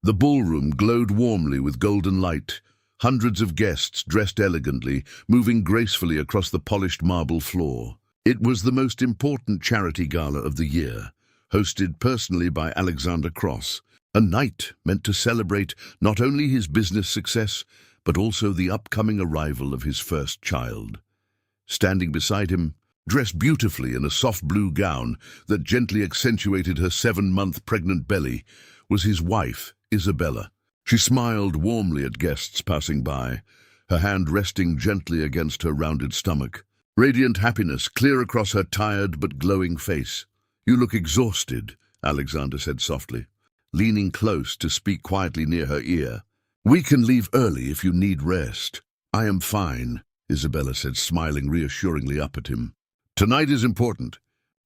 The ballroom glowed warmly with golden light, hundreds of guests dressed elegantly, moving gracefully across the polished marble floor. It was the most important charity gala of the year, hosted personally by Alexander Cross, a night meant to celebrate not only his business success, but also the upcoming arrival of his first child. Standing beside him, dressed beautifully in a soft blue gown that gently accentuated her 7-month pregnant belly, was his wife, Isabella. She smiled warmly at guests passing by, her hand resting gently against her rounded stomach. Radiant happiness clear across her tired but glowing face. "You look exhausted," Alexander said softly, leaning close to speak quietly near her ear. "We can leave early if you need rest." "I am fine," Isabella said, smiling reassuringly up at him. "Tonight is important.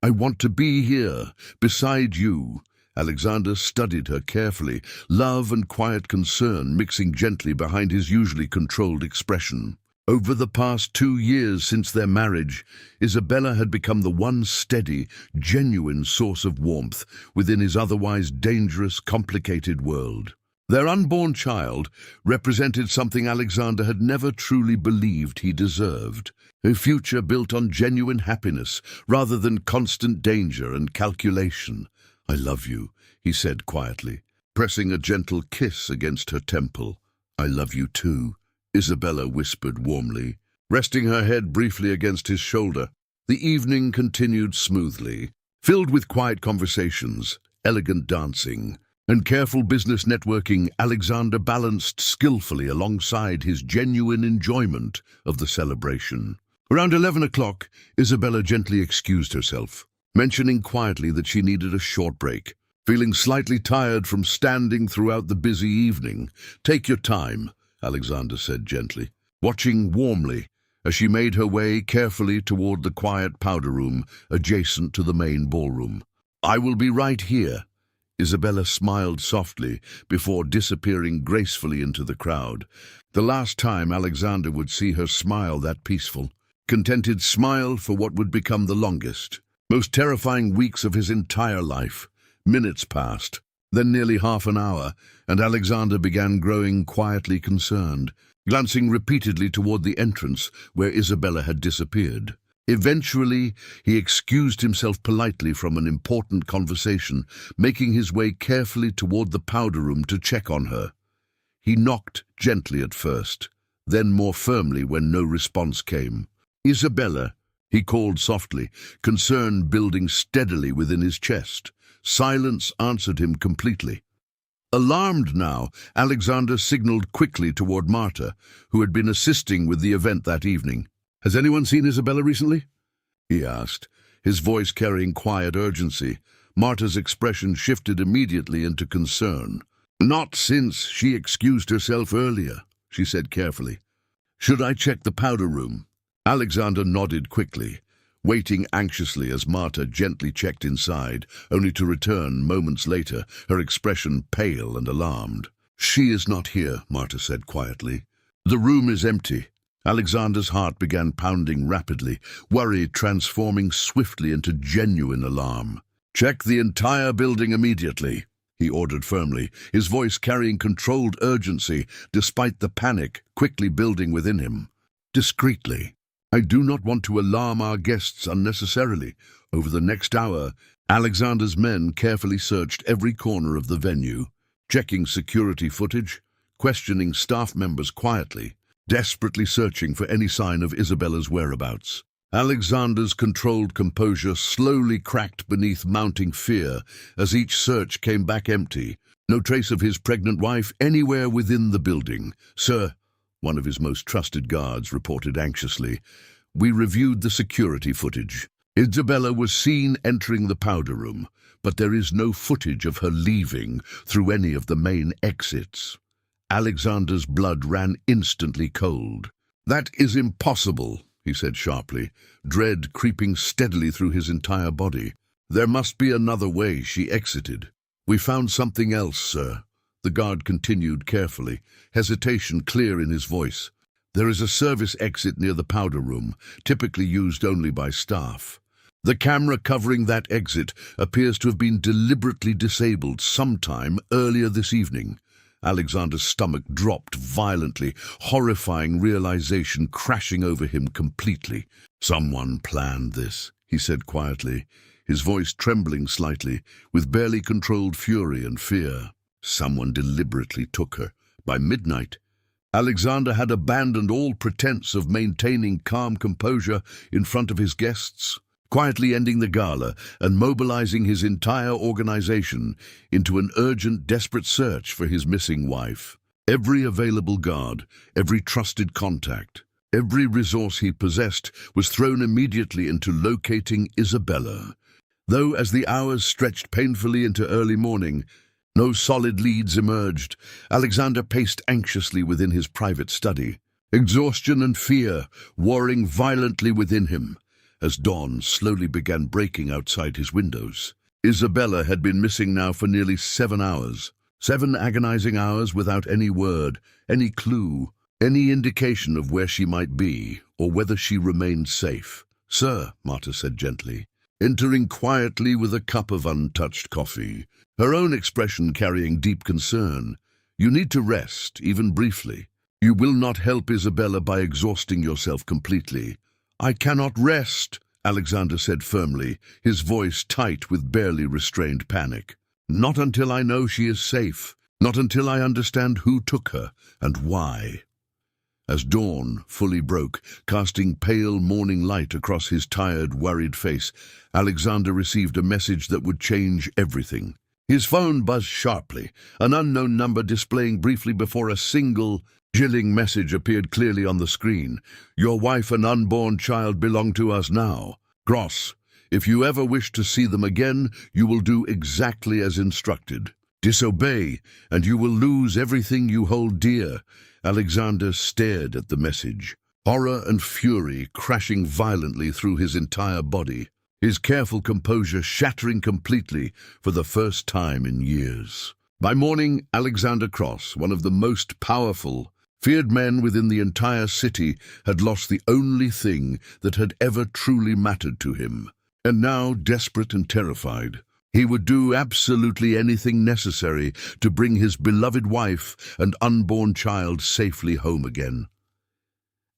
I want to be here, beside you." Alexander studied her carefully, love and quiet concern mixing gently behind his usually controlled expression. Over the past 2 years since their marriage, Isabella had become the one steady, genuine source of warmth within his otherwise dangerous, complicated world. Their unborn child represented something Alexander had never truly believed he deserved, a future built on genuine happiness rather than constant danger and calculation. "I love you," he said quietly, pressing a gentle kiss against her temple. "I love you too," Isabella whispered warmly, resting her head briefly against his shoulder. The evening continued smoothly, filled with quiet conversations, elegant dancing, and careful business networking. Alexander balanced skillfully alongside his genuine enjoyment of the celebration. Around 11 o'clock, Isabella gently excused herself, mentioning quietly that she needed a short break, feeling slightly tired from standing throughout the busy evening. "Take your time," Alexander said gently, watching warmly as she made her way carefully toward the quiet powder room adjacent to the main ballroom. "I will be right here." Isabella smiled softly before disappearing gracefully into the crowd. The last time Alexander would see her smile that peaceful, contented smile for what would become the longest, most terrifying weeks of his entire life. Minutes passed, then nearly half an hour, and Alexander began growing quietly concerned, glancing repeatedly toward the entrance where Isabella had disappeared. Eventually, he excused himself politely from an important conversation, making his way carefully toward the powder room to check on her. He knocked gently at first, then more firmly when no response came. "Isabella," he called softly, concern building steadily within his chest. Silence answered him completely. Alarmed now, Alexander signaled quickly toward Marta, who had been assisting with the event that evening. "Has anyone seen Isabella recently?" he asked, his voice carrying quiet urgency. Marta's expression shifted immediately into concern. "Not since she excused herself earlier," she said carefully. "Should I check the powder room?" Alexander nodded quickly, waiting anxiously as Marta gently checked inside, only to return moments later, her expression pale and alarmed. "She is not here," Marta said quietly. "The room is empty." Alexander's heart began pounding rapidly, worry transforming swiftly into genuine alarm. "Check the entire building immediately," he ordered firmly, his voice carrying controlled urgency despite the panic quickly building within him. "Discreetly. I do not want to alarm our guests unnecessarily." Over the next hour, Alexander's men carefully searched every corner of the venue, checking security footage, questioning staff members quietly, desperately searching for any sign of Isabella's whereabouts. Alexander's controlled composure slowly cracked beneath mounting fear as each search came back empty. No trace of his pregnant wife anywhere within the building. "Sir," one of his most trusted guards reported anxiously, "we reviewed the security footage. Isabella was seen entering the powder room, but there is no footage of her leaving through any of the main exits." Alexander's blood ran instantly cold. "That is impossible," he said sharply, dread creeping steadily through his entire body. "There must be another way she exited." "We found something else, sir," the guard continued carefully, hesitation clear in his voice. "There is a service exit near the powder room, typically used only by staff. The camera covering that exit appears to have been deliberately disabled sometime earlier this evening. Alexander's stomach dropped violently, horrifying realization crashing over him completely. "Someone planned this," he said quietly, his voice trembling slightly, with barely controlled fury and fear. Someone deliberately took her. By midnight, Alexander had abandoned all pretense of maintaining calm composure in front of his guests, quietly ending the gala and mobilizing his entire organization into an urgent, desperate search for his missing wife. Every available guard, every trusted contact, every resource he possessed was thrown immediately into locating Isabella. Though as the hours stretched painfully into early morning, no solid leads emerged, Alexander paced anxiously within his private study, exhaustion and fear warring violently within him as dawn slowly began breaking outside his windows. Isabella had been missing now for nearly 7 hours. 7 agonizing hours without any word, any clue, any indication of where she might be or whether she remained safe. "Sir," Marta said gently, entering quietly with a cup of untouched coffee, her own expression carrying deep concern. "You need to rest, even briefly. You will not help Isabella by exhausting yourself completely." "I cannot rest," Alexander said firmly, his voice tight with barely restrained panic. "Not until I know she is safe, not until I understand who took her and why." As dawn fully broke, casting pale morning light across his tired, worried face, Alexander received a message that would change everything. His phone buzzed sharply, an unknown number displaying briefly before a single, chilling message appeared clearly on the screen. "Your wife and unborn child belong to us now. Gross, if you ever wish to see them again, you will do exactly as instructed. Disobey, and you will lose everything you hold dear." Alexander stared at the message, horror and fury crashing violently through his entire body, his careful composure shattering completely for the first time in years. By morning, Alexander Cross, one of the most powerful, feared men within the entire city, had lost the only thing that had ever truly mattered to him. And now, desperate and terrified, he would do absolutely anything necessary to bring his beloved wife and unborn child safely home again.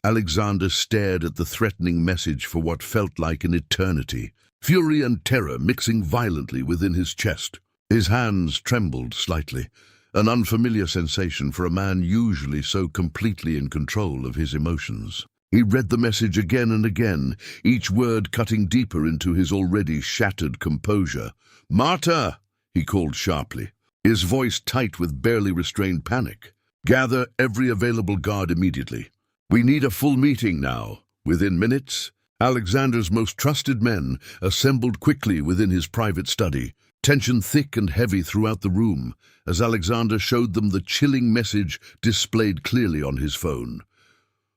Alexander stared at the threatening message for what felt like an eternity, fury and terror mixing violently within his chest. His hands trembled slightly, an unfamiliar sensation for a man usually so completely in control of his emotions. He read the message again and again, each word cutting deeper into his already shattered composure. "Marta!" he called sharply, his voice tight with barely restrained panic. "Gather every available guard immediately. We need a full meeting now." Within minutes, Alexander's most trusted men assembled quickly within his private study, tension thick and heavy throughout the room, as Alexander showed them the chilling message displayed clearly on his phone.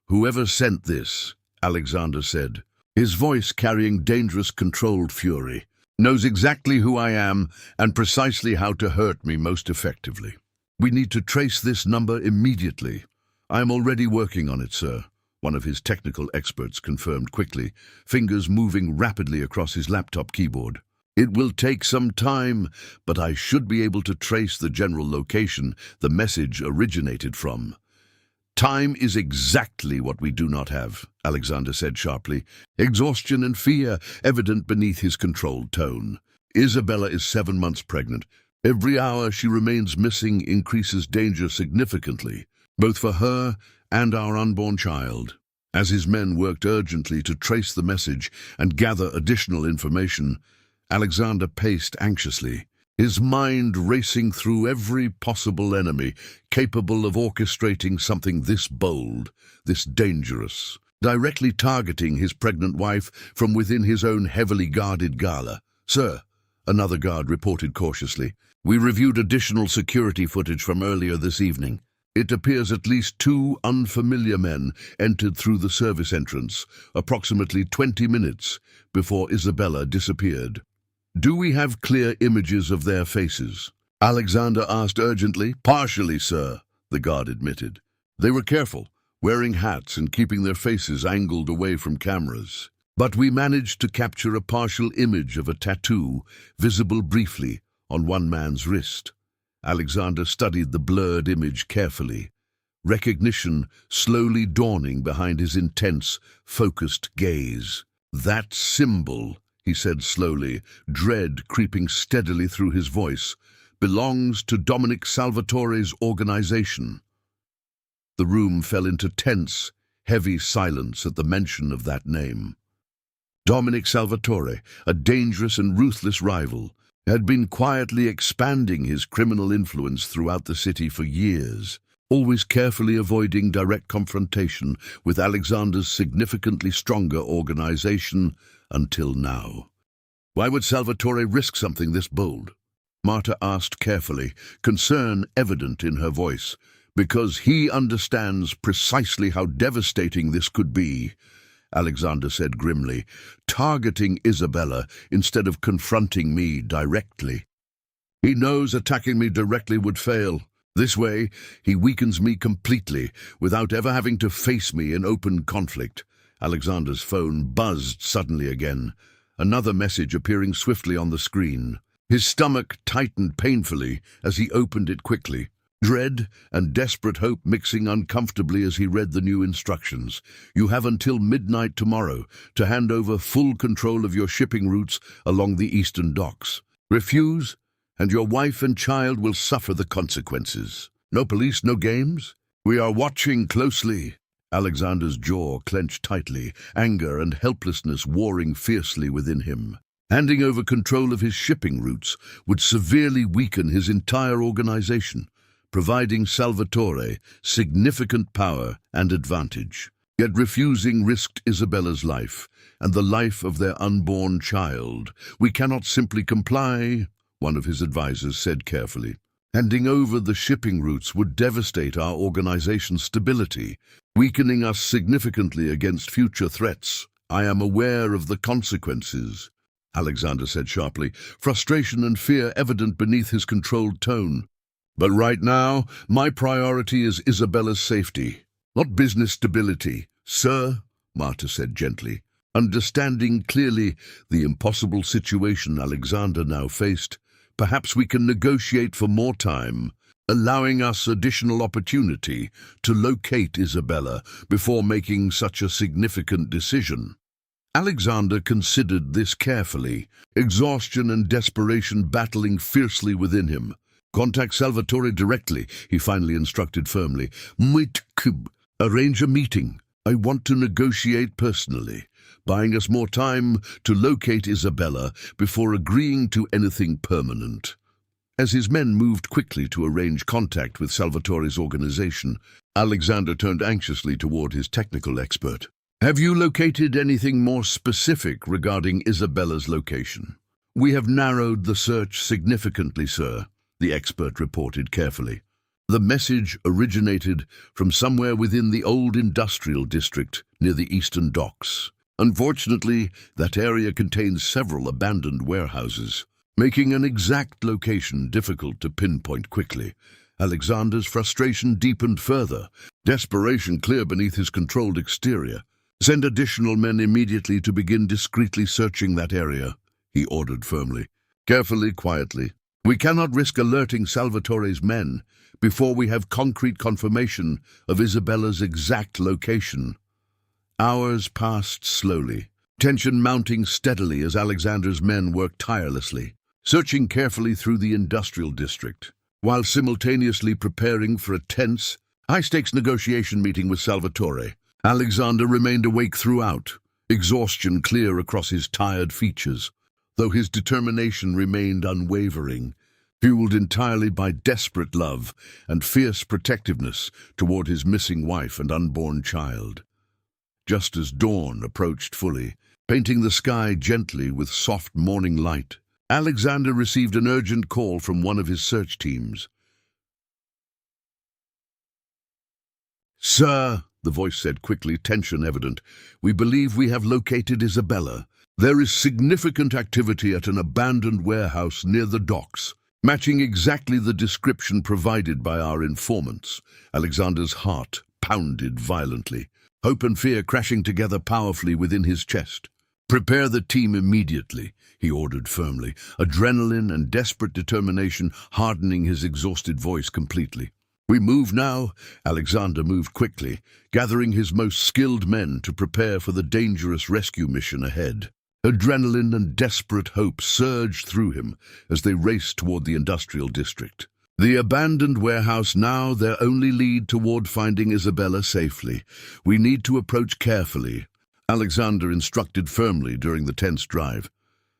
"Whoever sent this," Alexander said, his voice carrying dangerous, controlled fury, "knows exactly who I am and precisely how to hurt me most effectively. We need to trace this number immediately." "I am already working on it, sir," one of his technical experts confirmed quickly, fingers moving rapidly across his laptop keyboard. "It will take some time, but I should be able to trace the general location the message originated from." "Time is exactly what we do not have," Alexander said sharply, exhaustion and fear evident beneath his controlled tone. "Isabella is 7 months pregnant. Every hour she remains missing increases danger significantly, both for her and our unborn child." As his men worked urgently to trace the message and gather additional information, Alexander paced anxiously, his mind racing through every possible enemy capable of orchestrating something this bold, this dangerous, directly targeting his pregnant wife from within his own heavily guarded gala. "Sir," another guard reported cautiously, "we reviewed additional security footage from earlier this evening. It appears at least 2 unfamiliar men entered through the service entrance approximately 20 minutes before Isabella disappeared." "Do we have clear images of their faces?" Alexander asked urgently. "Partially, sir," the guard admitted. "They were careful, wearing hats and keeping their faces angled away from cameras. But we managed to capture a partial image of a tattoo, visible briefly on one man's wrist." Alexander studied the blurred image carefully, recognition slowly dawning behind his intense, focused gaze. "That symbol," he said slowly, dread creeping steadily through his voice, "belongs to Dominic Salvatore's organization." The room fell into tense, heavy silence at the mention of that name. Dominic Salvatore, a dangerous and ruthless rival, had been quietly expanding his criminal influence throughout the city for years, always carefully avoiding direct confrontation with Alexander's significantly stronger organization until now. Why would Salvatore risk something this bold? Marta asked carefully, concern evident in her voice. "Because he understands precisely how devastating this could be," Alexander said grimly, "targeting Isabella instead of confronting me directly. He knows attacking me directly would fail. This way, he weakens me completely, without ever having to face me in open conflict." Alexander's phone buzzed suddenly again, another message appearing swiftly on the screen. His stomach tightened painfully as he opened it quickly, dread and desperate hope mixing uncomfortably as he read the new instructions. "You have until midnight tomorrow to hand over full control of your shipping routes along the eastern docks. Refuse, and your wife and child will suffer the consequences. No police, no games? We are watching closely." Alexander's jaw clenched tightly, anger and helplessness warring fiercely within him. Handing over control of his shipping routes would severely weaken his entire organization, providing Salvatore significant power and advantage. Yet refusing risked Isabella's life and the life of their unborn child. "We cannot simply comply," one of his advisors said carefully. "Handing over the shipping routes would devastate our organization's stability, weakening us significantly against future threats. I am aware of the consequences," Alexander said sharply, frustration and fear evident beneath his controlled tone. "But right now, my priority is Isabella's safety, not business stability." "Sir," Marta said gently, understanding clearly the impossible situation Alexander now faced, "perhaps we can negotiate for more time, allowing us additional opportunity to locate Isabella before making such a significant decision." Alexander considered this carefully, exhaustion and desperation battling fiercely within him. "Contact Salvatore directly," he finally instructed firmly. "Arrange a meeting. I want to negotiate personally, buying us more time to locate Isabella before agreeing to anything permanent." As his men moved quickly to arrange contact with Salvatore's organization, Alexander turned anxiously toward his technical expert. "Have you located anything more specific regarding Isabella's location?" "We have narrowed the search significantly, sir," the expert reported carefully. "The message originated from somewhere within the old industrial district near the eastern docks. Unfortunately, that area contains several abandoned warehouses, making an exact location difficult to pinpoint quickly." Alexander's frustration deepened further, desperation clear beneath his controlled exterior. "Send additional men immediately to begin discreetly searching that area," he ordered firmly. "Carefully, quietly. We cannot risk alerting Salvatore's men before we have concrete confirmation of Isabella's exact location." Hours passed slowly, tension mounting steadily as Alexander's men worked tirelessly, searching carefully through the industrial district, while simultaneously preparing for a tense, high-stakes negotiation meeting with Salvatore. Alexander remained awake throughout, exhaustion clear across his tired features, though his determination remained unwavering, fueled entirely by desperate love and fierce protectiveness toward his missing wife and unborn child. Just as dawn approached fully, painting the sky gently with soft morning light, Alexander received an urgent call from one of his search teams. "Sir," the voice said quickly, tension evident, "we believe we have located Isabella. There is significant activity at an abandoned warehouse near the docks, matching exactly the description provided by our informants." Alexander's heart pounded violently, hope and fear crashing together powerfully within his chest. "Prepare the team immediately," he ordered firmly, adrenaline and desperate determination hardening his exhausted voice completely. "We move now." Alexander moved quickly, gathering his most skilled men to prepare for the dangerous rescue mission ahead. Adrenaline and desperate hope surged through him as they raced toward the industrial district. The abandoned warehouse now their only lead toward finding Isabella safely. "We need to approach carefully," Alexander instructed firmly during the tense drive.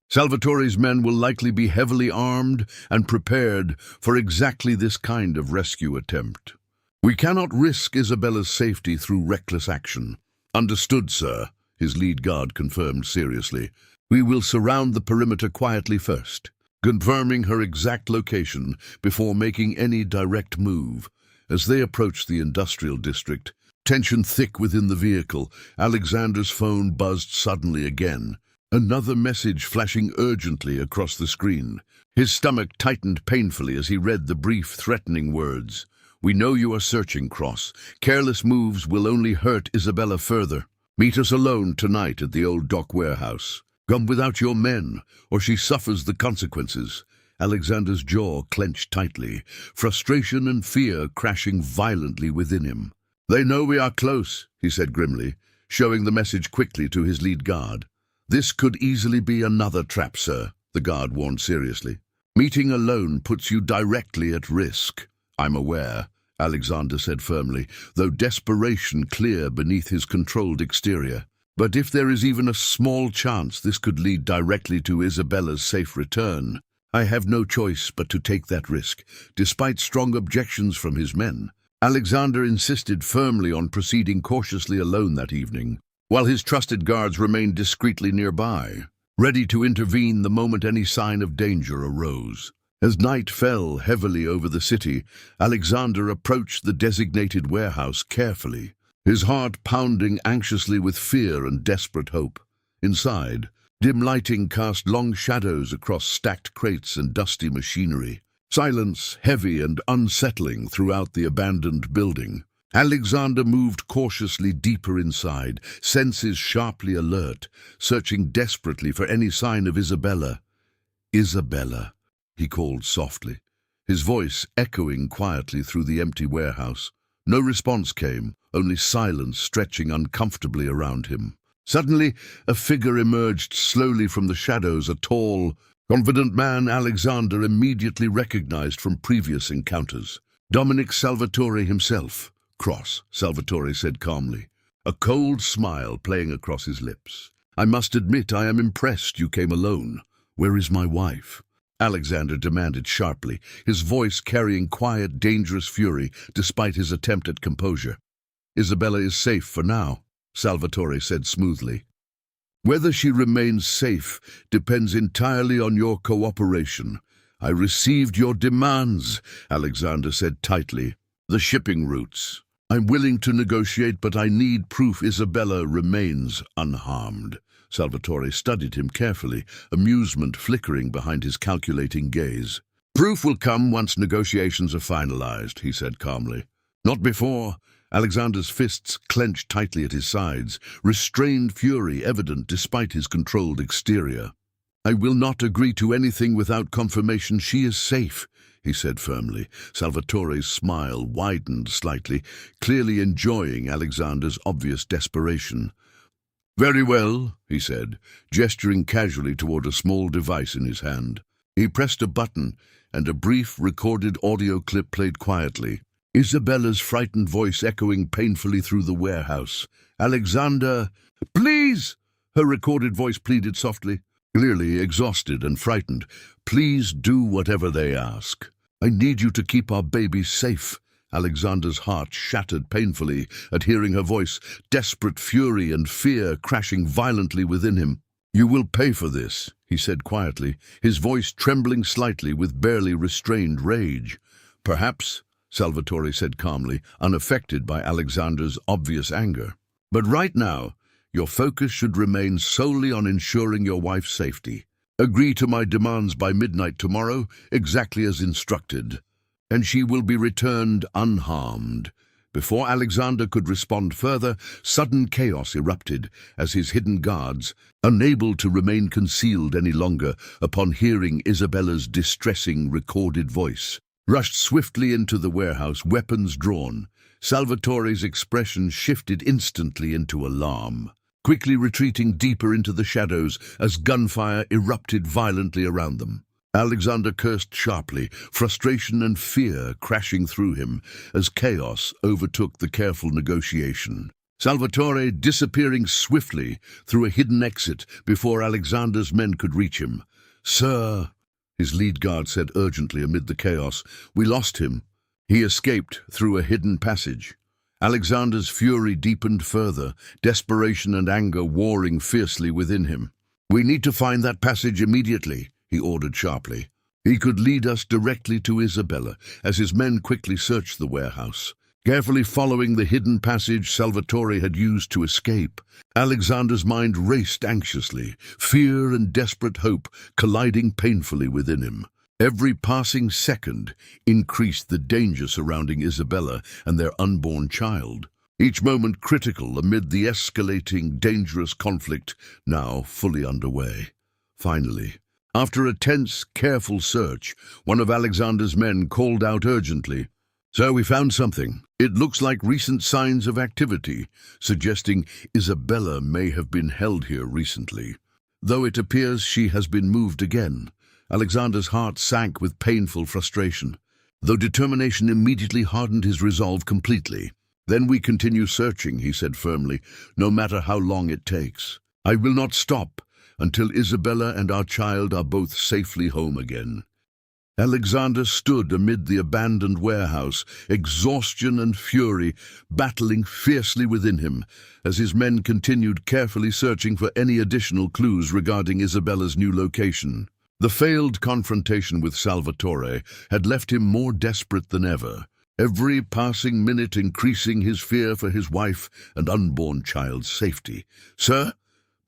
"Salvatore's men will likely be heavily armed and prepared for exactly this kind of rescue attempt. We cannot risk Isabella's safety through reckless action." "Understood, sir," his lead guard confirmed seriously. "We will surround the perimeter quietly first, confirming her exact location before making any direct move." As they approached the industrial district, tension thick within the vehicle, Alexander's phone buzzed suddenly again. Another message flashing urgently across the screen. His stomach tightened painfully as he read the brief, threatening words. "We know you are searching, Cross. Careless moves will only hurt Isabella further. Meet us alone tonight at the old dock warehouse. Come without your men, or she suffers the consequences." Alexander's jaw clenched tightly, frustration and fear crashing violently within him. "They know we are close," he said grimly, showing the message quickly to his lead guard. "This could easily be another trap, sir," the guard warned seriously. "Meeting alone puts you directly at risk." "I'm aware," Alexander said firmly, though desperation clear beneath his controlled exterior. "But if there is even a small chance this could lead directly to Isabella's safe return, I have no choice but to take that risk." Despite strong objections from his men, Alexander insisted firmly on proceeding cautiously alone that evening, while his trusted guards remained discreetly nearby, ready to intervene the moment any sign of danger arose. As night fell heavily over the city, Alexander approached the designated warehouse carefully, his heart pounding anxiously with fear and desperate hope. Inside, dim lighting cast long shadows across stacked crates and dusty machinery. Silence, heavy and unsettling throughout the abandoned building. Alexander moved cautiously deeper inside, senses sharply alert, searching desperately for any sign of Isabella. "Isabella," he called softly, his voice echoing quietly through the empty warehouse. No response came, only silence stretching uncomfortably around him. Suddenly, a figure emerged slowly from the shadows, a tall, confident man Alexander immediately recognized from previous encounters. Dominic Salvatore himself. "Cross," Salvatore said calmly, a cold smile playing across his lips. "I must admit I am impressed you came alone. Where is my wife?" Alexander demanded sharply, his voice carrying quiet, dangerous fury despite his attempt at composure. "Isabella is safe for now," Salvatore said smoothly. "Whether she remains safe depends entirely on your cooperation. I received your demands," Alexander said tightly. "The shipping routes. I'm willing to negotiate, but I need proof Isabella remains unharmed." Salvatore studied him carefully, amusement flickering behind his calculating gaze. "Proof will come once negotiations are finalized," he said calmly. "Not before." Alexander's fists clenched tightly at his sides, restrained fury evident despite his controlled exterior. "I will not agree to anything without confirmation she is safe," he said firmly. Salvatore's smile widened slightly, clearly enjoying Alexander's obvious desperation. "Very well," he said, gesturing casually toward a small device in his hand. He pressed a button, and a brief recorded audio clip played quietly, Isabella's frightened voice echoing painfully through the warehouse. "Alexander—" "Please!" her recorded voice pleaded softly, clearly exhausted and frightened. "Please do whatever they ask. I need you to keep our baby safe." Alexander's heart shattered painfully at hearing her voice, desperate fury and fear crashing violently within him. "You will pay for this," he said quietly, his voice trembling slightly with barely restrained rage. "Perhaps," Salvatore said calmly, unaffected by Alexander's obvious anger. "But right now, your focus should remain solely on ensuring your wife's safety. Agree to my demands by midnight tomorrow, exactly as instructed, and she will be returned unharmed." Before Alexander could respond further, sudden chaos erupted as his hidden guards, unable to remain concealed any longer upon hearing Isabella's distressing recorded voice, rushed swiftly into the warehouse, weapons drawn. Salvatore's expression shifted instantly into alarm, quickly retreating deeper into the shadows as gunfire erupted violently around them. Alexander cursed sharply, frustration and fear crashing through him as chaos overtook the careful negotiation. Salvatore disappearing swiftly through a hidden exit before Alexander's men could reach him. "Sir," his lead guard said urgently amid the chaos, "we lost him. He escaped through a hidden passage." Alexander's fury deepened further, desperation and anger warring fiercely within him. "We need to find that passage immediately," he ordered sharply. He could lead us directly to Isabella, as his men quickly searched the warehouse. Carefully following the hidden passage Salvatore had used to escape, Alexander's mind raced anxiously, fear and desperate hope colliding painfully within him. Every passing second increased the danger surrounding Isabella and their unborn child, each moment critical amid the escalating, dangerous conflict now fully underway. Finally, after a tense, careful search, one of Alexander's men called out urgently, "Sir, we found something. It looks like recent signs of activity, suggesting Isabella may have been held here recently, though it appears she has been moved again." Alexander's heart sank with painful frustration, though determination immediately hardened his resolve completely. "Then we continue searching," he said firmly, "no matter how long it takes. I will not stop until Isabella and our child are both safely home again." Alexander stood amid the abandoned warehouse, exhaustion and fury battling fiercely within him, as his men continued carefully searching for any additional clues regarding Isabella's new location. The failed confrontation with Salvatore had left him more desperate than ever, every passing minute increasing his fear for his wife and unborn child's safety. "Sir,"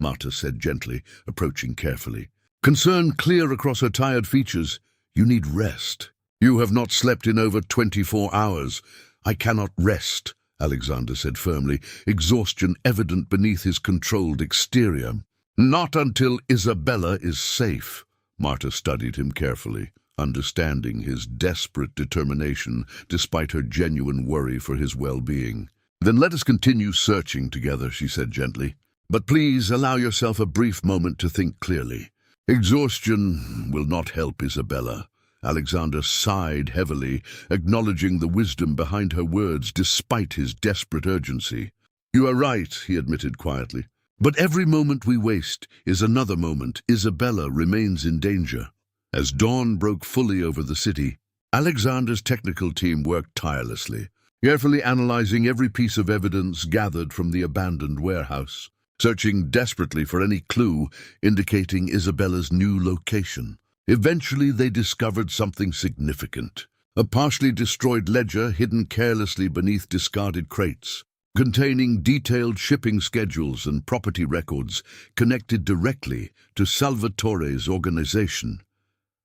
Marta said gently, approaching carefully, concern clear across her tired features, "you need rest. You have not slept in over 24 hours. "I cannot rest," Alexander said firmly, exhaustion evident beneath his controlled exterior. "Not until Isabella is safe." Marta studied him carefully, understanding his desperate determination despite her genuine worry for his well-being. "Then let us continue searching together," she said gently. "But please allow yourself a brief moment to think clearly. Exhaustion will not help Isabella." Alexander sighed heavily, acknowledging the wisdom behind her words despite his desperate urgency. "You are right," he admitted quietly. "But every moment we waste is another moment Isabella remains in danger." As dawn broke fully over the city, Alexander's technical team worked tirelessly, carefully analyzing every piece of evidence gathered from the abandoned warehouse, searching desperately for any clue indicating Isabella's new location. Eventually they discovered something significant: a partially destroyed ledger hidden carelessly beneath discarded crates, containing detailed shipping schedules and property records connected directly to Salvatore's organization.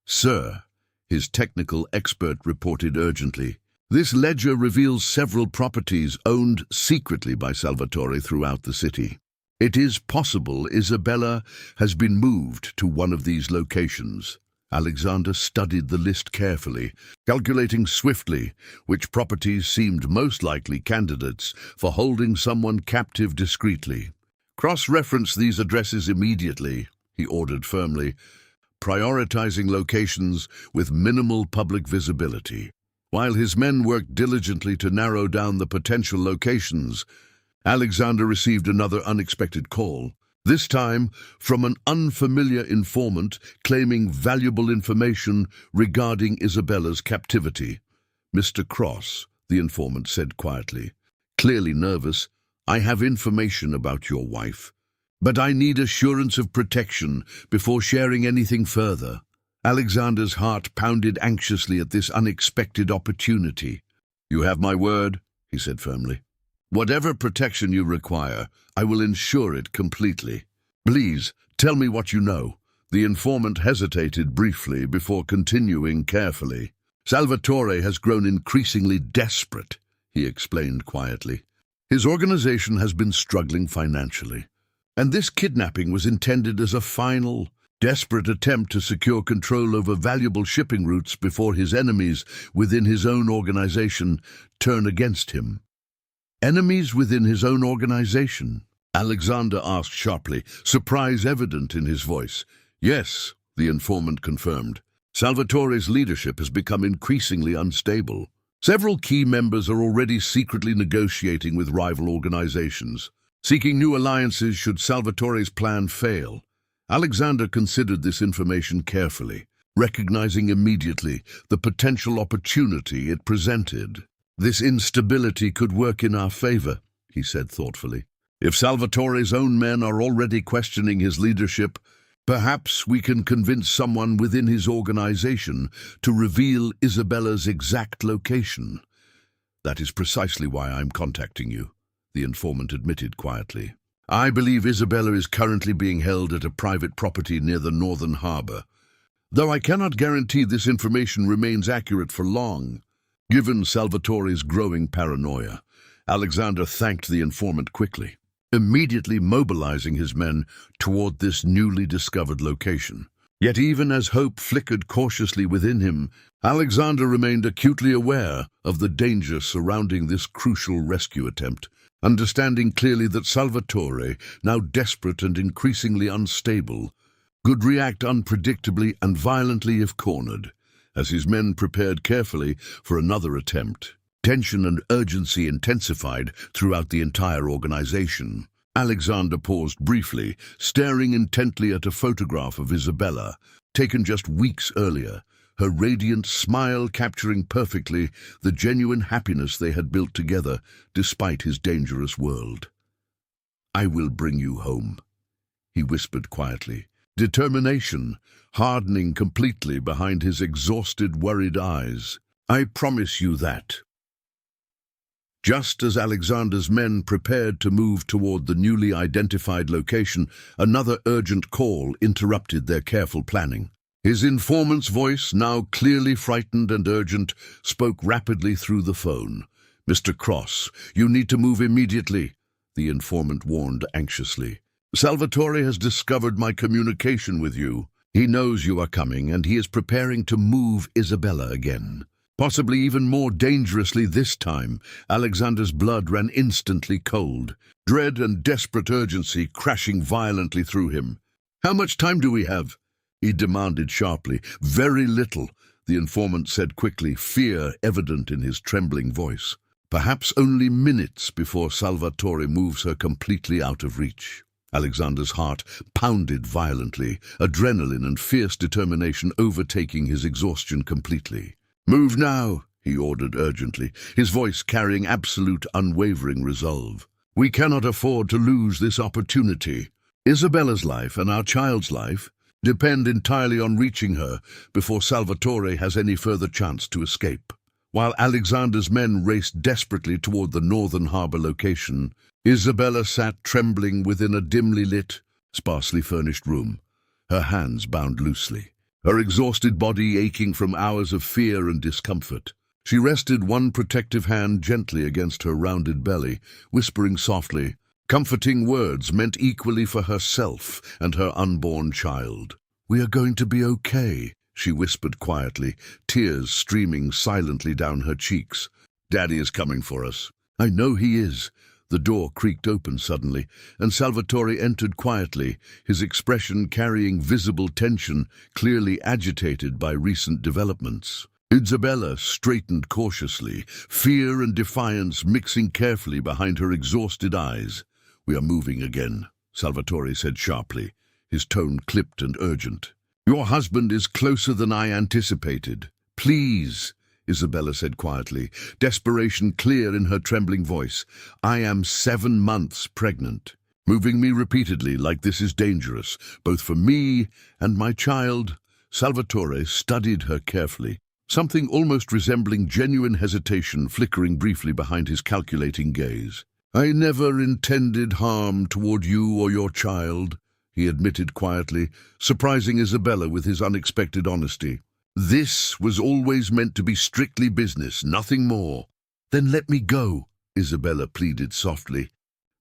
"Sir," his technical expert reported urgently, "this ledger reveals several properties owned secretly by Salvatore throughout the city. It is possible Isabella has been moved to one of these locations." Alexander studied the list carefully, calculating swiftly which properties seemed most likely candidates for holding someone captive discreetly. "Cross-reference these addresses immediately," he ordered firmly, prioritizing locations with minimal public visibility. While his men worked diligently to narrow down the potential locations, Alexander received another unexpected call. This time from an unfamiliar informant claiming valuable information regarding Isabella's captivity. "Mr. Cross," the informant said quietly, clearly nervous, "I have information about your wife, but I need assurance of protection before sharing anything further." Alexander's heart pounded anxiously at this unexpected opportunity. "You have my word," he said firmly. "Whatever protection you require, I will ensure it completely. Please, tell me what you know." The informant hesitated briefly before continuing carefully. "Salvatore has grown increasingly desperate," he explained quietly. His organization has been struggling financially, and this kidnapping was intended as a final, desperate attempt to secure control over valuable shipping routes before his enemies within his own organization turn against him. Enemies within his own organization? Alexander asked sharply, surprise evident in his voice. Yes, the informant confirmed. Salvatore's leadership has become increasingly unstable. Several key members are already secretly negotiating with rival organizations, seeking new alliances should Salvatore's plan fail. Alexander considered this information carefully, recognizing immediately the potential opportunity it presented. This instability could work in our favor, he said thoughtfully. If Salvatore's own men are already questioning his leadership, perhaps we can convince someone within his organization to reveal Isabella's exact location. That is precisely why I'm contacting you, the informant admitted quietly. I believe Isabella is currently being held at a private property near the northern harbor, though I cannot guarantee this information remains accurate for long. Given Salvatore's growing paranoia, Alexander thanked the informant quickly, immediately mobilizing his men toward this newly discovered location. Yet even as hope flickered cautiously within him, Alexander remained acutely aware of the danger surrounding this crucial rescue attempt, understanding clearly that Salvatore, now desperate and increasingly unstable, could react unpredictably and violently if cornered, as his men prepared carefully for another attempt. Tension and urgency intensified throughout the entire organization. Alexander paused briefly, staring intently at a photograph of Isabella, taken just weeks earlier, her radiant smile capturing perfectly the genuine happiness they had built together despite his dangerous world. "I will bring you home," he whispered quietly, determination hardening completely behind his exhausted, worried eyes. "I promise you that." Just as Alexander's men prepared to move toward the newly identified location, another urgent call interrupted their careful planning. His informant's voice, now clearly frightened and urgent, spoke rapidly through the phone. "Mr. Cross, you need to move immediately," the informant warned anxiously. "Salvatore has discovered my communication with you. He knows you are coming, and he is preparing to move Isabella again. Possibly even more dangerously this time." Alexander's blood ran instantly cold, dread and desperate urgency crashing violently through him. "How much time do we have?" he demanded sharply. "Very little," the informant said quickly, fear evident in his trembling voice. "Perhaps only minutes before Salvatore moves her completely out of reach." Alexander's heart pounded violently, adrenaline and fierce determination overtaking his exhaustion completely. "Move now," he ordered urgently, his voice carrying absolute unwavering resolve. "We cannot afford to lose this opportunity. Isabella's life and our child's life depend entirely on reaching her before Salvatore has any further chance to escape." While Alexander's men raced desperately toward the northern harbor location, Isabella sat trembling within a dimly lit, sparsely furnished room, her hands bound loosely, her exhausted body aching from hours of fear and discomfort. She rested one protective hand gently against her rounded belly, whispering softly, comforting words meant equally for herself and her unborn child. "We are going to be okay," she whispered quietly, tears streaming silently down her cheeks. "Daddy is coming for us." "I know he is." The door creaked open suddenly, and Salvatore entered quietly, his expression carrying visible tension, clearly agitated by recent developments. Isabella straightened cautiously, fear and defiance mixing carefully behind her exhausted eyes. "We are moving again," Salvatore said sharply, his tone clipped and urgent. "Your husband is closer than I anticipated. Please," Isabella said quietly, desperation clear in her trembling voice. "I am 7 months pregnant. Moving me repeatedly like this is dangerous, both for me and my child." Salvatore studied her carefully, something almost resembling genuine hesitation flickering briefly behind his calculating gaze. "I never intended harm toward you or your child," he admitted quietly, surprising Isabella with his unexpected honesty. "This was always meant to be strictly business, nothing more." Then let me go, Isabella pleaded softly.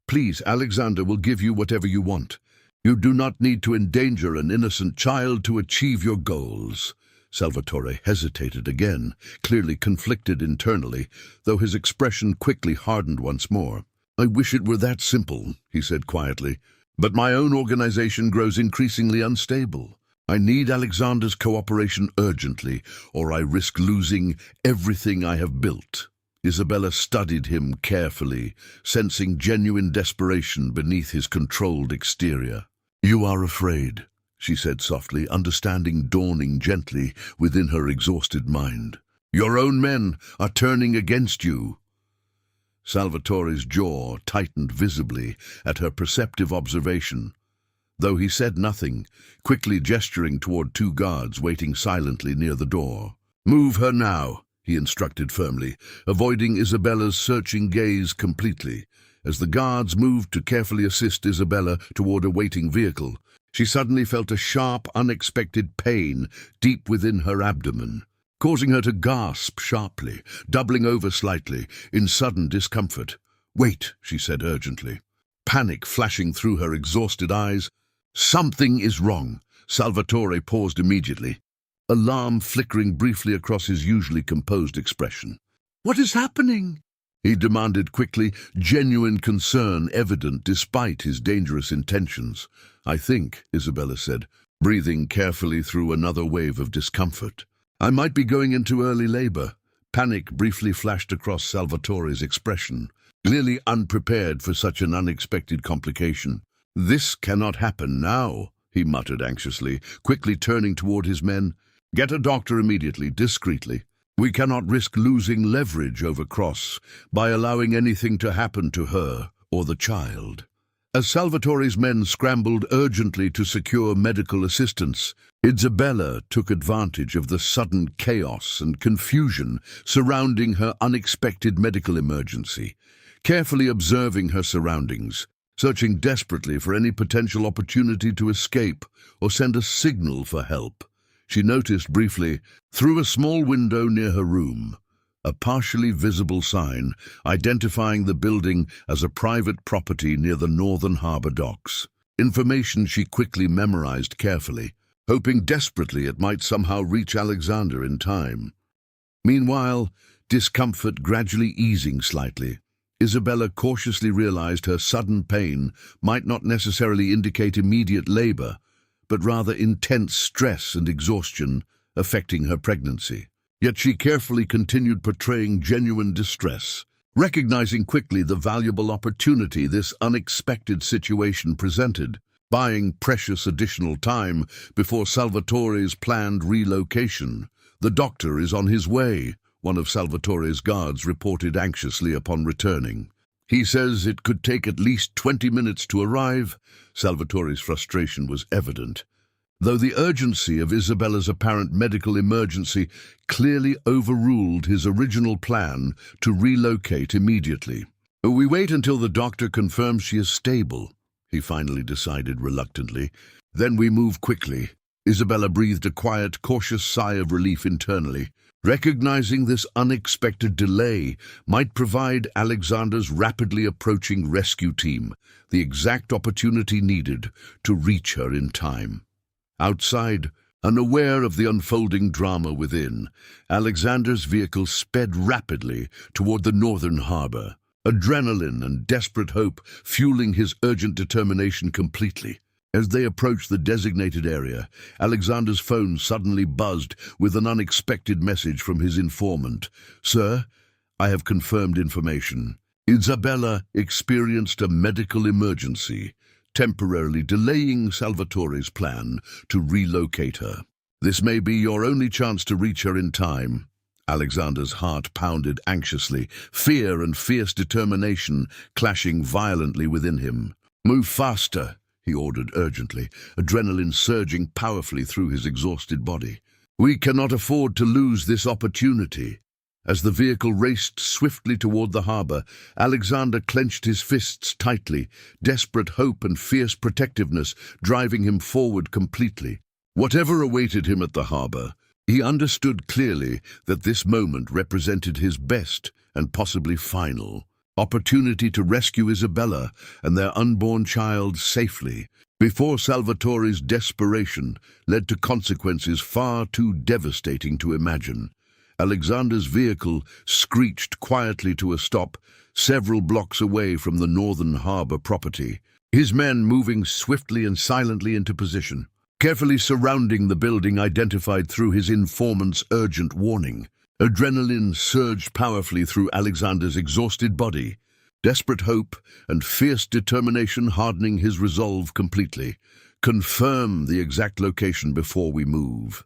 Please, Alexander will give you whatever you want. You do not need to endanger an innocent child to achieve your goals. Salvatore hesitated again, clearly conflicted internally, though his expression quickly hardened once more. I wish it were that simple, he said quietly, but my own organization grows increasingly unstable. I need Alexander's cooperation urgently, or I risk losing everything I have built. Isabella studied him carefully, sensing genuine desperation beneath his controlled exterior. You are afraid, she said softly, understanding dawning gently within her exhausted mind. Your own men are turning against you. Salvatore's jaw tightened visibly at her perceptive observation, though he said nothing, quickly gesturing toward two guards waiting silently near the door. Move her now, he instructed firmly, avoiding Isabella's searching gaze completely. As the guards moved to carefully assist Isabella toward a waiting vehicle, she suddenly felt a sharp, unexpected pain deep within her abdomen, causing her to gasp sharply, doubling over slightly, in sudden discomfort. Wait, she said urgently, panic flashing through her exhausted eyes. Something is wrong. Salvatore paused immediately, alarm flickering briefly across his usually composed expression. What is happening? He demanded quickly, genuine concern evident despite his dangerous intentions. I think, Isabella said, breathing carefully through another wave of discomfort. I might be going into early labor. Panic briefly flashed across Salvatore's expression, clearly unprepared for such an unexpected complication. This cannot happen now, he muttered anxiously, quickly turning toward his men. Get a doctor immediately, discreetly. We cannot risk losing leverage over Cross by allowing anything to happen to her or the child. As Salvatore's men scrambled urgently to secure medical assistance, Isabella took advantage of the sudden chaos and confusion surrounding her unexpected medical emergency, carefully observing her surroundings, searching desperately for any potential opportunity to escape or send a signal for help. She noticed briefly, through a small window near her room, a partially visible sign identifying the building as a private property near the northern harbor docks. Information she quickly memorized carefully, hoping desperately it might somehow reach Alexander in time. Meanwhile, discomfort gradually easing slightly, Isabella cautiously realized her sudden pain might not necessarily indicate immediate labor, but rather intense stress and exhaustion affecting her pregnancy. Yet she carefully continued portraying genuine distress, recognizing quickly the valuable opportunity this unexpected situation presented, buying precious additional time before Salvatore's planned relocation. The doctor is on his way, one of Salvatore's guards reported anxiously upon returning. He says it could take at least 20 minutes to arrive. Salvatore's frustration was evident, though the urgency of Isabella's apparent medical emergency clearly overruled his original plan to relocate immediately. We wait until the doctor confirms she is stable, he finally decided reluctantly. Then we move quickly. Isabella breathed a quiet, cautious sigh of relief internally, recognizing this unexpected delay might provide Alexander's rapidly approaching rescue team the exact opportunity needed to reach her in time. Outside, unaware of the unfolding drama within, Alexander's vehicle sped rapidly toward the northern harbor, adrenaline and desperate hope fueling his urgent determination completely. As they approached the designated area, Alexander's phone suddenly buzzed with an unexpected message from his informant. Sir, I have confirmed information. Isabella experienced a medical emergency, temporarily delaying Salvatore's plan to relocate her. This may be your only chance to reach her in time. Alexander's heart pounded anxiously, fear and fierce determination clashing violently within him. Move faster, he ordered urgently, adrenaline surging powerfully through his exhausted body. We cannot afford to lose this opportunity. As the vehicle raced swiftly toward the harbor, Alexander clenched his fists tightly, desperate hope and fierce protectiveness driving him forward completely. Whatever awaited him at the harbor, He understood clearly that this moment represented his best and possibly final opportunity to rescue Isabella and their unborn child safely before Salvatore's desperation led to consequences far too devastating to imagine. Alexander's vehicle screeched quietly to a stop several blocks away from the northern harbor property, his men moving swiftly and silently into position, carefully surrounding the building identified through his informant's urgent warning. Adrenaline surged powerfully through Alexander's exhausted body, desperate hope and fierce determination hardening his resolve completely. "Confirm the exact location before we move,"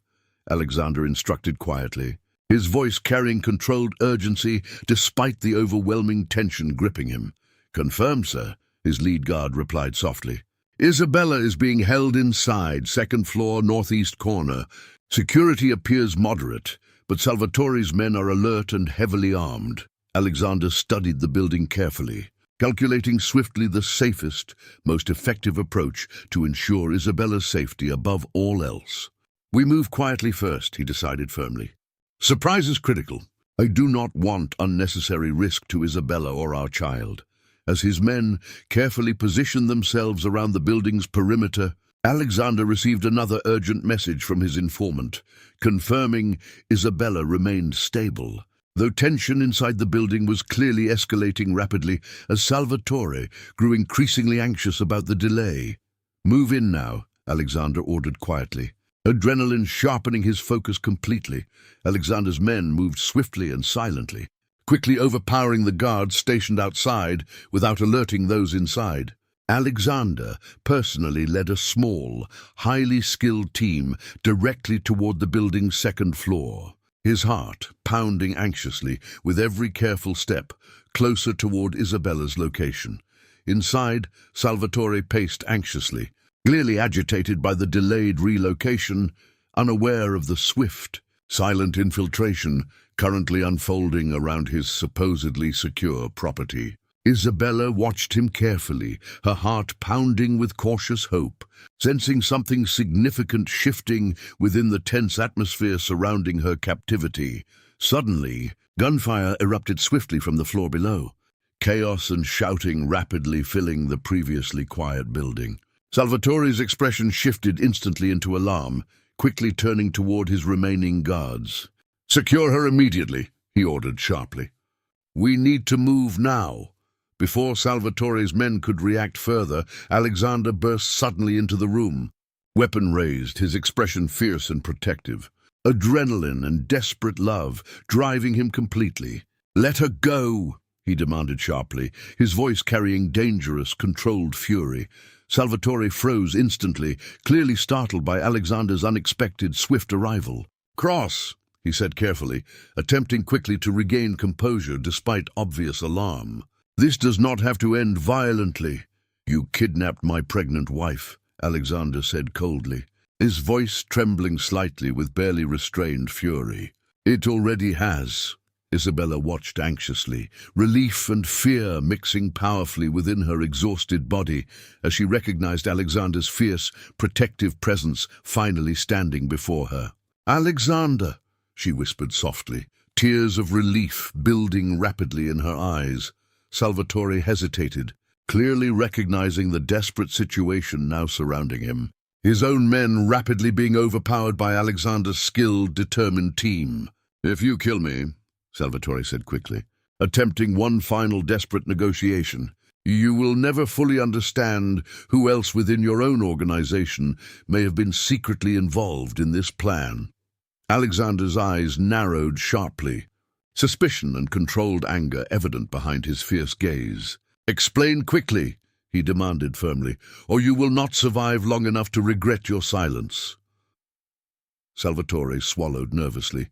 Alexander instructed quietly, his voice carrying controlled urgency despite the overwhelming tension gripping him. "Confirmed, sir," his lead guard replied softly. "Isabella is being held inside, second floor, northeast corner. Security appears moderate, but Salvatore's men are alert and heavily armed." Alexander studied the building carefully, calculating swiftly the safest, most effective approach to ensure Isabella's safety above all else. "We move quietly first," he decided firmly. "Surprise is critical. I do not want unnecessary risk to Isabella or our child." As his men carefully positioned themselves around the building's perimeter, Alexander received another urgent message from his informant, confirming Isabella remained stable, though tension inside the building was clearly escalating rapidly as Salvatore grew increasingly anxious about the delay. "Move in now," Alexander ordered quietly. Adrenaline sharpening his focus completely, Alexander's men moved swiftly and silently, quickly overpowering the guards stationed outside without alerting those inside. Alexander personally led a small, highly skilled team directly toward the building's second floor, his heart pounding anxiously with every careful step closer toward Isabella's location. Inside, Salvatore paced anxiously, clearly agitated by the delayed relocation, unaware of the swift, silent infiltration currently unfolding around his supposedly secure property. Isabella watched him carefully, her heart pounding with cautious hope, sensing something significant shifting within the tense atmosphere surrounding her captivity. Suddenly, gunfire erupted swiftly from the floor below, chaos and shouting rapidly filling the previously quiet building. Salvatore's expression shifted instantly into alarm, quickly turning toward his remaining guards. "Secure her immediately," he ordered sharply. "We need to move now." Before Salvatore's men could react further, Alexander burst suddenly into the room, weapon raised, his expression fierce and protective. Adrenaline and desperate love driving him completely. "Let her go," he demanded sharply, his voice carrying dangerous, controlled fury. Salvatore froze instantly, clearly startled by Alexander's unexpected, swift arrival. "Cross," he said carefully, attempting quickly to regain composure despite obvious alarm. "This does not have to end violently." "You kidnapped my pregnant wife," Alexander said coldly, his voice trembling slightly with barely restrained fury. "It already has." Isabella watched anxiously, relief and fear mixing powerfully within her exhausted body as she recognized Alexander's fierce, protective presence finally standing before her. "Alexander," she whispered softly, tears of relief building rapidly in her eyes. Salvatore hesitated, clearly recognizing the desperate situation now surrounding him, his own men rapidly being overpowered by Alexander's skilled, determined team. "If you kill me," Salvatore said quickly, attempting one final desperate negotiation, "you will never fully understand who else within your own organization may have been secretly involved in this plan." Alexander's eyes narrowed sharply, suspicion and controlled anger evident behind his fierce gaze. "Explain quickly," he demanded firmly, "or you will not survive long enough to regret your silence." Salvatore swallowed nervously,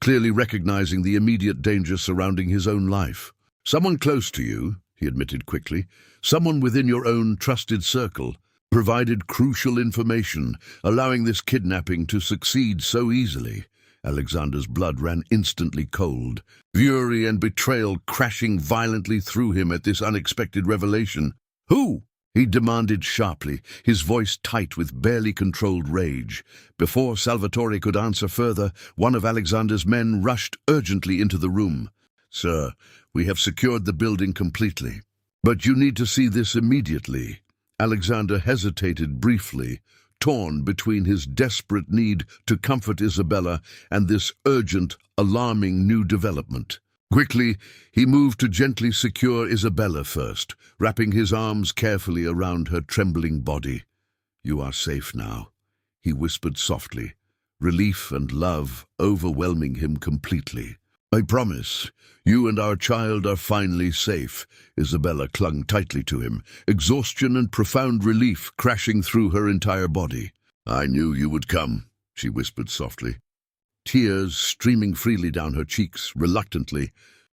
clearly recognizing the immediate danger surrounding his own life. "Someone close to you," he admitted quickly, "someone within your own trusted circle, provided crucial information, allowing this kidnapping to succeed so easily." Alexander's blood ran instantly cold, fury and betrayal crashing violently through him at this unexpected revelation. "Who?" he demanded sharply, his voice tight with barely controlled rage. Before Salvatore could answer further, one of Alexander's men rushed urgently into the room. "Sir, we have secured the building completely. But you need to see this immediately." Alexander hesitated briefly, torn between his desperate need to comfort Isabella and this urgent, alarming new development. Quickly, he moved to gently secure Isabella first, wrapping his arms carefully around her trembling body. "You are safe now," he whispered softly, relief and love overwhelming him completely. "I promise, you and our child are finally safe." Isabella clung tightly to him, exhaustion and profound relief crashing through her entire body. "I knew you would come," she whispered softly, tears streaming freely down her cheeks. Reluctantly,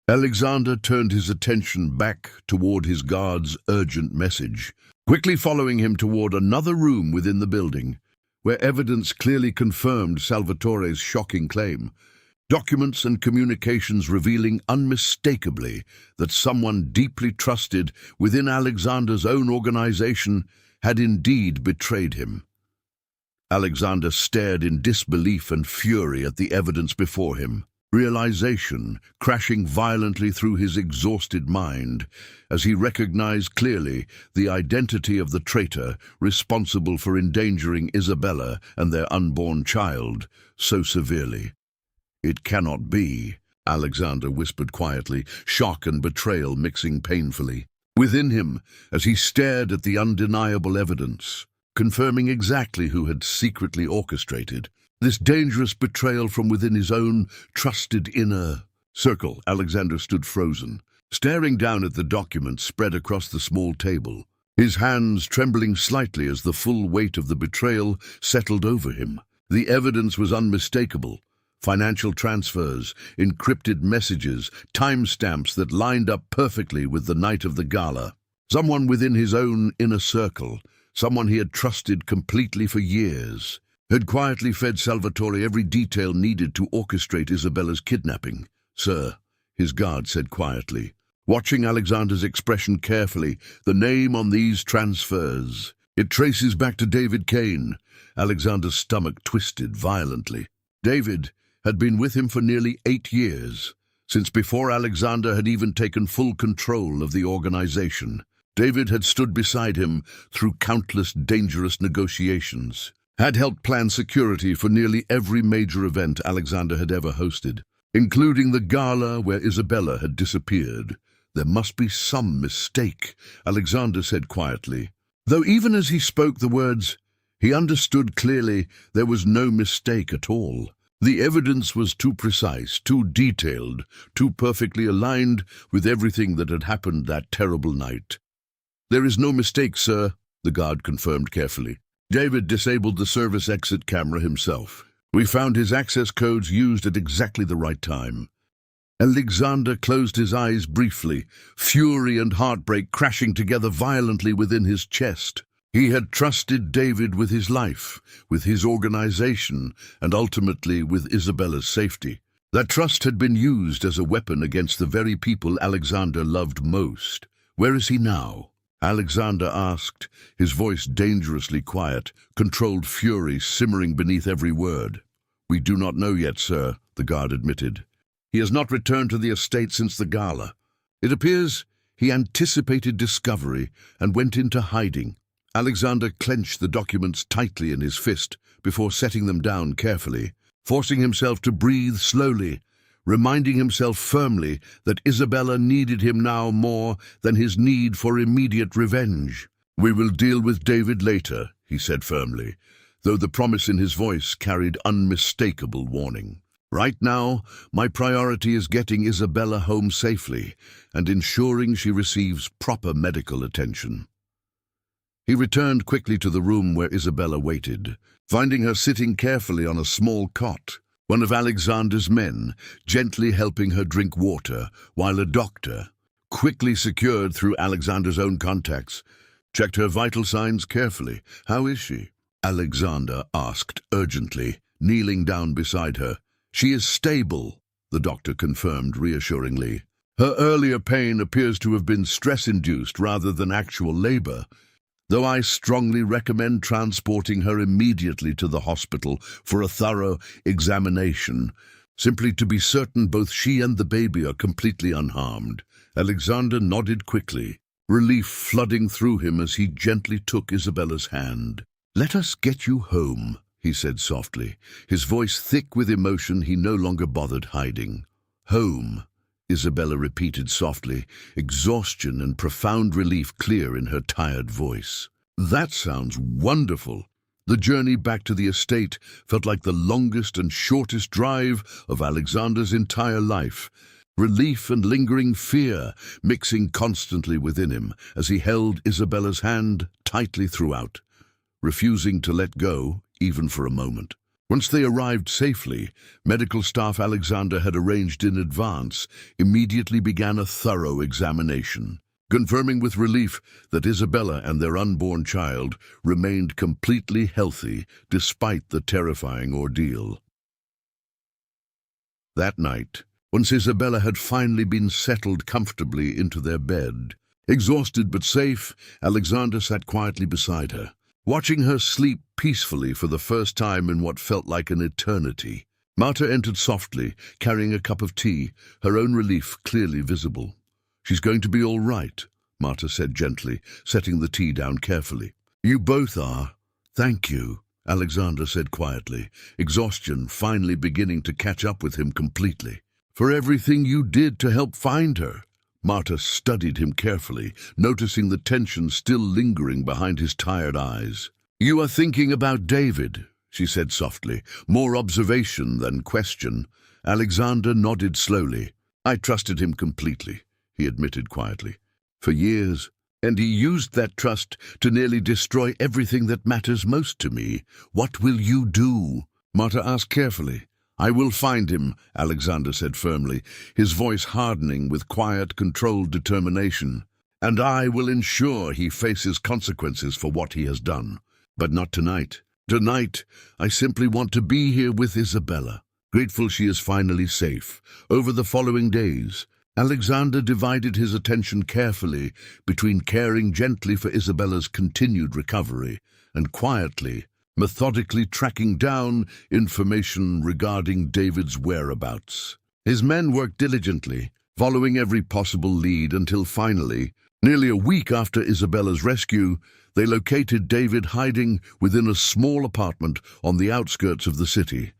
Alexander turned his attention back toward his guard's urgent message, quickly following him toward another room within the building, where evidence clearly confirmed Salvatore's shocking claim. Documents and communications revealing unmistakably that someone deeply trusted within Alexander's own organization had indeed betrayed him. Alexander stared in disbelief and fury at the evidence before him, realization crashing violently through his exhausted mind as he recognized clearly the identity of the traitor responsible for endangering Isabella and their unborn child so severely. "It cannot be," Alexander whispered quietly, shock and betrayal mixing painfully within him as he stared at the undeniable evidence, confirming exactly who had secretly orchestrated this dangerous betrayal from within his own trusted inner circle. Alexander stood frozen, staring down at the documents spread across the small table, his hands trembling slightly as the full weight of the betrayal settled over him. The evidence was unmistakable. Financial transfers, encrypted messages, timestamps that lined up perfectly with the night of the gala. Someone within his own inner circle, someone he had trusted completely for years, had quietly fed Salvatore every detail needed to orchestrate Isabella's kidnapping. "Sir," his guard said quietly, watching Alexander's expression carefully, "the name on these transfers. It traces back to David Kane." Alexander's stomach twisted violently. David had been with him for nearly 8 years, since before Alexander had even taken full control of the organization. David had stood beside him through countless dangerous negotiations, had helped plan security for nearly every major event Alexander had ever hosted, including the gala where Isabella had disappeared. "There must be some mistake," Alexander said quietly, though even as he spoke the words, he understood clearly there was no mistake at all. The evidence was too precise, too detailed, too perfectly aligned with everything that had happened that terrible night. "There is no mistake, sir," the guard confirmed carefully. "David disabled the service exit camera himself. We found his access codes used at exactly the right time." Alexander closed his eyes briefly, fury and heartbreak crashing together violently within his chest. He had trusted David with his life, with his organization, and ultimately with Isabella's safety. That trust had been used as a weapon against the very people Alexander loved most. "Where is he now?" Alexander asked, his voice dangerously quiet, controlled fury simmering beneath every word. "We do not know yet, sir," the guard admitted. "He has not returned to the estate since the gala. It appears he anticipated discovery and went into hiding." Alexander clenched the documents tightly in his fist before setting them down carefully, forcing himself to breathe slowly, reminding himself firmly that Isabella needed him now more than his need for immediate revenge. "We will deal with David later," he said firmly, though the promise in his voice carried unmistakable warning. "Right now, my priority is getting Isabella home safely and ensuring she receives proper medical attention." He returned quickly to the room where Isabella waited, finding her sitting carefully on a small cot, one of Alexander's men gently helping her drink water, while a doctor, quickly secured through Alexander's own contacts, checked her vital signs carefully. "How is she?" Alexander asked urgently, kneeling down beside her. "She is stable," the doctor confirmed reassuringly. "Her earlier pain appears to have been stress-induced rather than actual labor." though I strongly recommend transporting her immediately to the hospital for a thorough examination, simply to be certain both she and the baby are completely unharmed." Alexander nodded quickly, relief flooding through him as he gently took Isabella's hand. "Let us get you home," he said softly, his voice thick with emotion he no longer bothered hiding. "Home," Isabella repeated softly, exhaustion and profound relief clear in her tired voice. "That sounds wonderful." The journey back to the estate felt like the longest and shortest drive of Alexander's entire life, relief and lingering fear mixing constantly within him as he held Isabella's hand tightly throughout, refusing to let go even for a moment. Once they arrived safely, medical staff Alexander had arranged in advance immediately began a thorough examination, confirming with relief that Isabella and their unborn child remained completely healthy despite the terrifying ordeal. That night, once Isabella had finally been settled comfortably into their bed, exhausted but safe, Alexander sat quietly beside her, watching her sleep peacefully for the first time in what felt like an eternity. Marta entered softly, carrying a cup of tea, her own relief clearly visible. "She's going to be all right," Marta said gently, setting the tea down carefully. "You both are. Thank you," Alexander said quietly, exhaustion finally beginning to catch up with him completely. "For everything you did to help find her." Marta studied him carefully, noticing the tension still lingering behind his tired eyes. "You are thinking about David," she said softly, more observation than question. Alexander nodded slowly. "I trusted him completely," he admitted quietly. "For years. And he used that trust to nearly destroy everything that matters most to me. What will you do?" Marta asked carefully. "I will find him," Alexander said firmly, his voice hardening with quiet, controlled determination. "And I will ensure he faces consequences for what he has done. But not tonight. Tonight, I simply want to be here with Isabella, grateful she is finally safe." Over the following days, Alexander divided his attention carefully between caring gently for Isabella's continued recovery and quietly, methodically tracking down information regarding David's whereabouts. His men worked diligently, following every possible lead until finally, nearly a week after Isabella's rescue, they located David hiding within a small apartment on the outskirts of the city.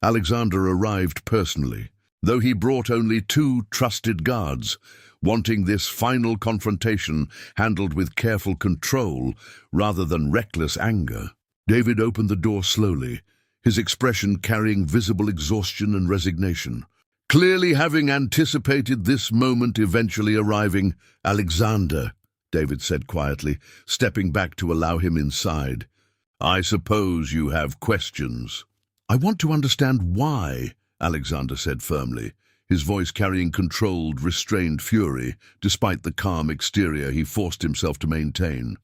Alexander arrived personally, though he brought only 2 trusted guards, wanting this final confrontation handled with careful control rather than reckless anger. David opened the door slowly, his expression carrying visible exhaustion and resignation. Clearly having anticipated this moment eventually arriving, "Alexander," David said quietly, stepping back to allow him inside. "I suppose you have questions." "I want to understand why," Alexander said firmly, his voice carrying controlled, restrained fury, despite the calm exterior he forced himself to maintain.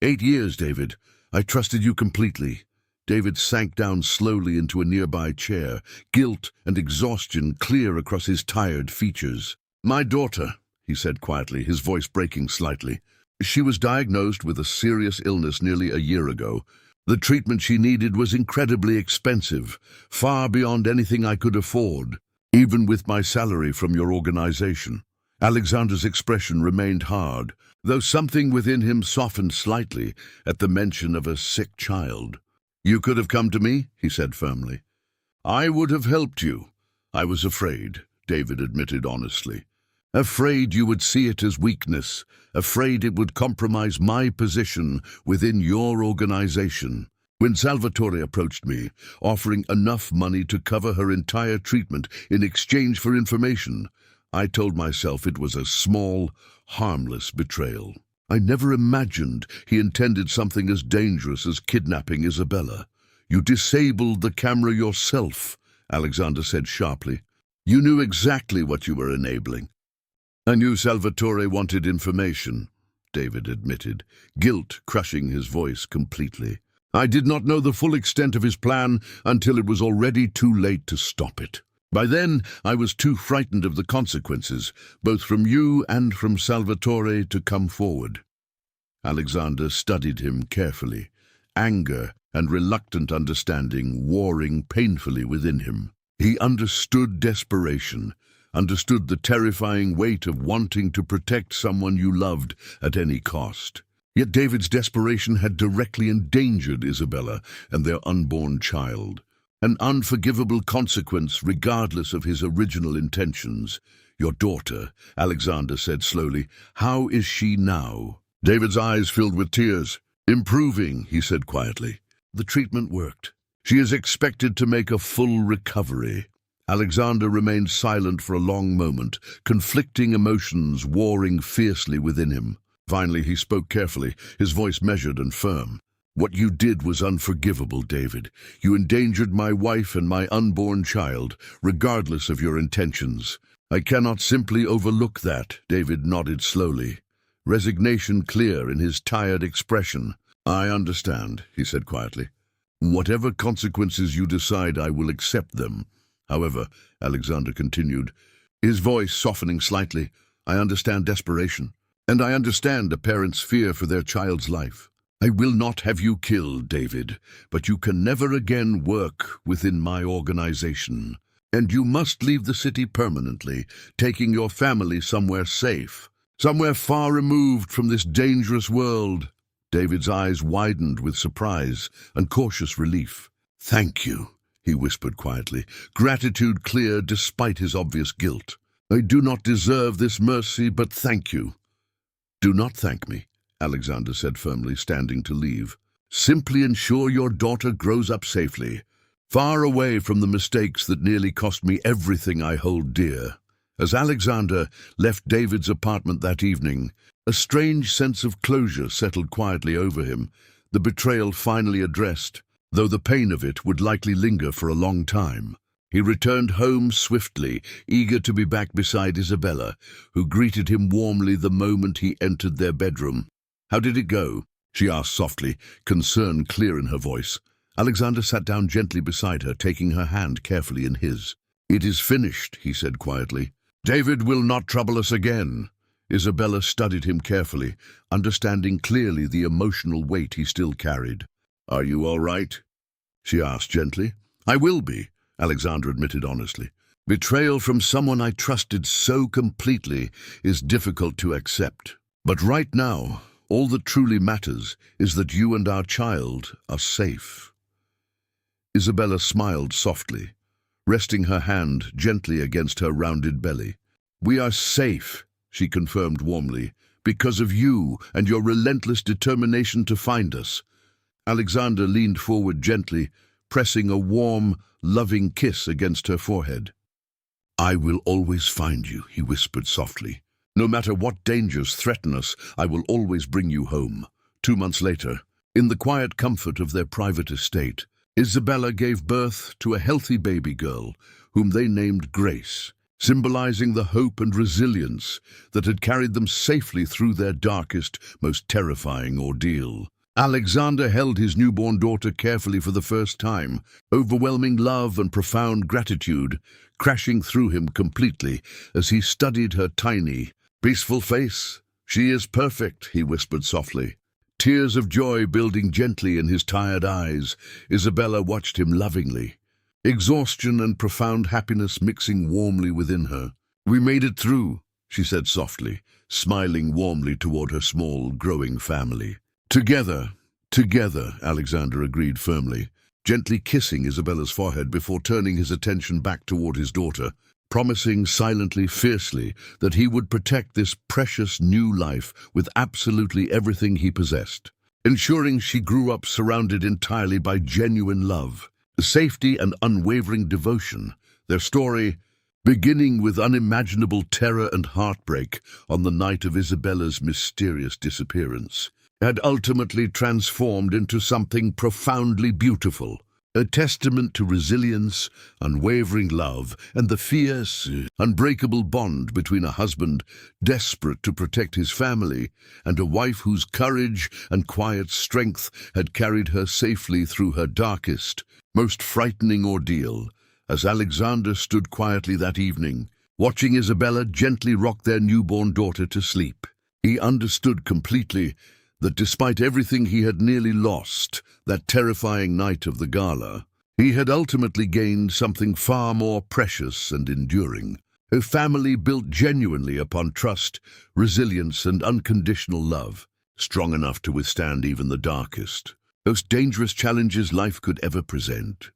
8 years, David. I trusted you completely." David sank down slowly into a nearby chair, guilt and exhaustion clear across his tired features. "My daughter," he said quietly, his voice breaking slightly. "She was diagnosed with a serious illness nearly a year ago. The treatment she needed was incredibly expensive, far beyond anything I could afford, even with my salary from your organization." Alexander's expression remained hard, though something within him softened slightly at the mention of a sick child. "You could have come to me," he said firmly. "I would have helped you. I was afraid," David admitted honestly. "Afraid you would see it as weakness, afraid it would compromise my position within your organization. When Salvatore approached me, offering enough money to cover her entire treatment in exchange for information, I told myself it was a small, harmless betrayal. I never imagined he intended something as dangerous as kidnapping Isabella. You disabled the camera yourself," Alexander said sharply. "You knew exactly what you were enabling." "I knew Salvatore wanted information," David admitted, guilt crushing his voice completely. "I did not know the full extent of his plan until it was already too late to stop it. By then, I was too frightened of the consequences, both from you and from Salvatore, to come forward." Alexander studied him carefully, anger and reluctant understanding warring painfully within him. He understood desperation, understood the terrifying weight of wanting to protect someone you loved at any cost. Yet David's desperation had directly endangered Isabella and their unborn child. An unforgivable consequence regardless of his original intentions. "Your daughter," Alexander said slowly, "how is she now?" David's eyes filled with tears. "Improving," he said quietly. "The treatment worked. She is expected to make a full recovery." Alexander remained silent for a long moment, conflicting emotions warring fiercely within him. Finally, he spoke carefully, his voice measured and firm. "What you did was unforgivable, David. You endangered my wife and my unborn child, regardless of your intentions. I cannot simply overlook that." David nodded slowly, resignation clear in his tired expression. "I understand," he said quietly. "Whatever consequences you decide, I will accept them. However," Alexander continued, his voice softening slightly, "I understand desperation, and I understand a parent's fear for their child's life. I will not have you killed, David, but you can never again work within my organization. And you must leave the city permanently, taking your family somewhere safe, somewhere far removed from this dangerous world." David's eyes widened with surprise and cautious relief. "Thank you," he whispered quietly, gratitude clear despite his obvious guilt. "I do not deserve this mercy, but thank you." "Do not thank me," Alexander said firmly, standing to leave. "Simply ensure your daughter grows up safely, far away from the mistakes that nearly cost me everything I hold dear." As Alexander left David's apartment that evening, a strange sense of closure settled quietly over him, the betrayal finally addressed, though the pain of it would likely linger for a long time. He returned home swiftly, eager to be back beside Isabella, who greeted him warmly the moment he entered their bedroom. "How did it go?" she asked softly, concern clear in her voice. Alexander sat down gently beside her, taking her hand carefully in his. "It is finished," he said quietly. "David will not trouble us again." Isabella studied him carefully, understanding clearly the emotional weight he still carried. "Are you all right?" she asked gently. "I will be," Alexander admitted honestly. "Betrayal from someone I trusted so completely is difficult to accept. But right now, all that truly matters is that you and our child are safe." Isabella smiled softly, resting her hand gently against her rounded belly. "We are safe," she confirmed warmly, "because of you and your relentless determination to find us." Alexander leaned forward gently, pressing a warm, loving kiss against her forehead. "I will always find you," he whispered softly. "No matter what dangers threaten us, I will always bring you home." 2 months later, in the quiet comfort of their private estate, Isabella gave birth to a healthy baby girl, whom they named Grace, symbolizing the hope and resilience that had carried them safely through their darkest, most terrifying ordeal. Alexander held his newborn daughter carefully for the first time, overwhelming love and profound gratitude crashing through him completely as he studied her tiny, peaceful face. "She is perfect," he whispered softly. Tears of joy building gently in his tired eyes, Isabella watched him lovingly, exhaustion and profound happiness mixing warmly within her. "We made it through," she said softly, smiling warmly toward her small, growing family. Together, Alexander agreed firmly, gently kissing Isabella's forehead before turning his attention back toward his daughter, promising silently, fiercely, that he would protect this precious new life with absolutely everything he possessed, ensuring she grew up surrounded entirely by genuine love, safety and unwavering devotion. Their story, beginning with unimaginable terror and heartbreak on the night of Isabella's mysterious disappearance, had ultimately transformed into something profoundly beautiful, a testament to resilience, unwavering love, and the fierce, unbreakable bond between a husband desperate to protect his family and a wife whose courage and quiet strength had carried her safely through her darkest, most frightening ordeal. As Alexander stood quietly that evening, watching Isabella gently rock their newborn daughter to sleep, he understood completely that despite everything he had nearly lost, that terrifying night of the gala, he had ultimately gained something far more precious and enduring. A family built genuinely upon trust, resilience, and unconditional love, strong enough to withstand even the darkest, most dangerous challenges life could ever present.